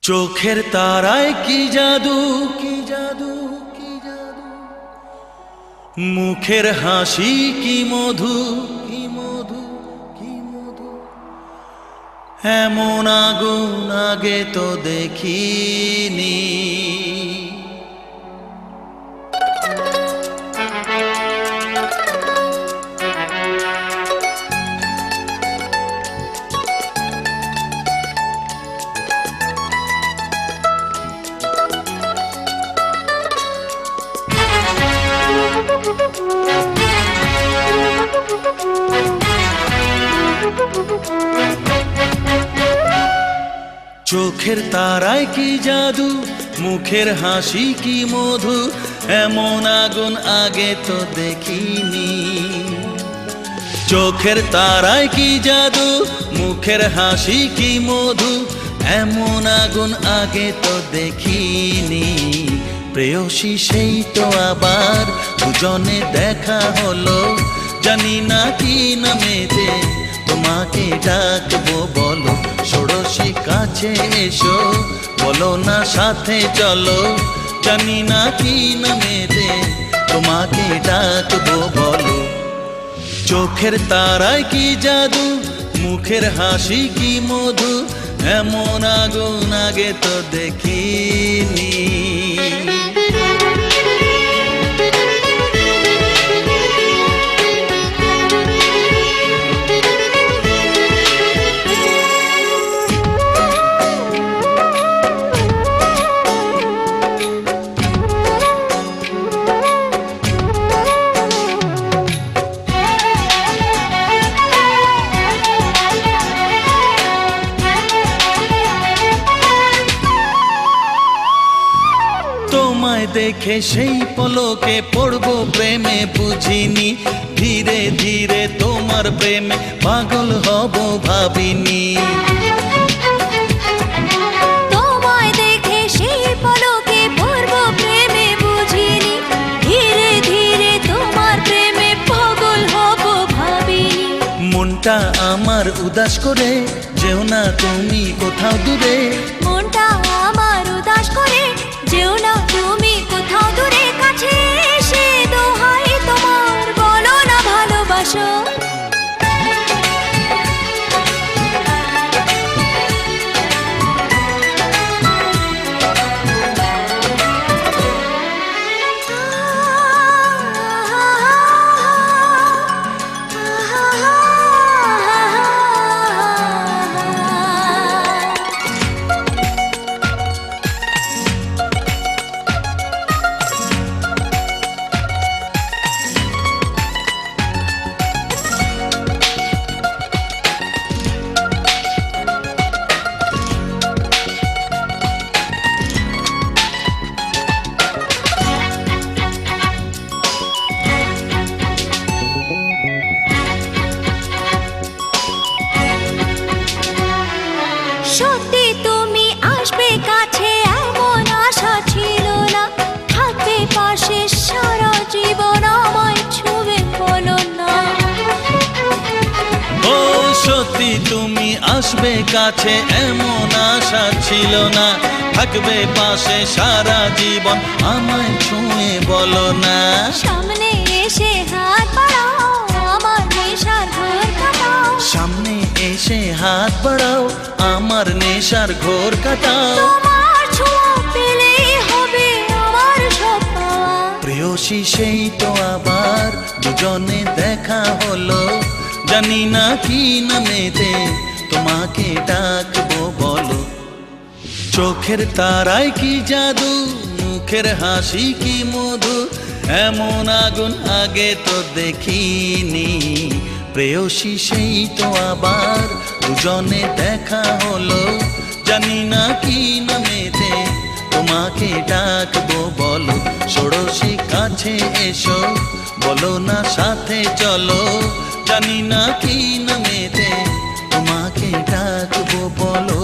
চোখের তারায় কি জাদু, কি জাদু, কি জাদু, মুখের হাসি কি মধু, কি মধু, কি মধু, এমন আগুন আগে তো দেখিনি। চোখের তারায় কি জাদু, মুখের হাসি কি মধু, এমন আগুন আগে তো দেখিনি। চোখের তারায় কি জাদু, মুখের হাসি কি মধু, এমন আগুন আগে তো দেখিনি। প্রেয়সী সেই তো আবার দুজনে দেখা হলো, জানি না কি নামেতে তোমাকে ডাকবো, বলো ষোড়শী কাছে এসো, বলো না সাথে চলো, জানি না কি নামেতে তোমাকে ডাকবো, বলো। চোখের তারায় কি জাদু, মুখের হাসি কি মধু, এমন আগুন আগে তো দেখিনি। তোমায় দেখে সেই পলকে পড়বো প্রেমে বুঝিনি, ধীরে ধীরে তোমার প্রেমে পাগল হব ভাবিনি। তোমায় দেখে সেই পলকে পড়বো প্রেমে বুঝিনি, ধীরে ধীরে তোমার প্রেমে পাগল হব ভাবিনি। মনটা আমার উদাস করে যেও না তুমি কোথাও দূরে, মনটা আমার উদাস করে যেও না তুমি কোথাও দূরে, কাছে এসে দোহাই তোমার বলো না ভালোবাসো। সত্যি তুমি আসবে কাছে এমন আশা ছিল না, থাকবে পাশে সারা জীবন আমায় ছুঁবে বলো না। ও সত্যি তুমি আসবে কাছে এমন আশা ছিল না, থাকবে পাশে সারা জীবন আমায় ছুঁয়ে বলো না। সামনে এসে হাত বাড়াও আমার নেশার ঘোর কাটাও, সামনে এসে হাত বাড়াও আমার নেশার ঘোর কাটাও। তোমার ছোঁয়া পেলেই হবে আমার সব পাওয়া। প্রেয়সী সেই তো আবার দুজনে দেখা হলো, জানি না কি নামেতে তোমাকে ডাকবো, বলো। চোখের তারায় কি জাদু, মুখের হাসি কি মধু, এমন আগুন আগে তো দেখিনি। প্রেয়সী সেই তো আবার দুজনে দেখা হলো, জানি না কি নামেতে তোমাকে ডাকবো, বলো ষোড়শী কাছে এসো, বলো না সাথে চলো, জানি না কি নামেতে তোমাকে ডাকবো, বলো।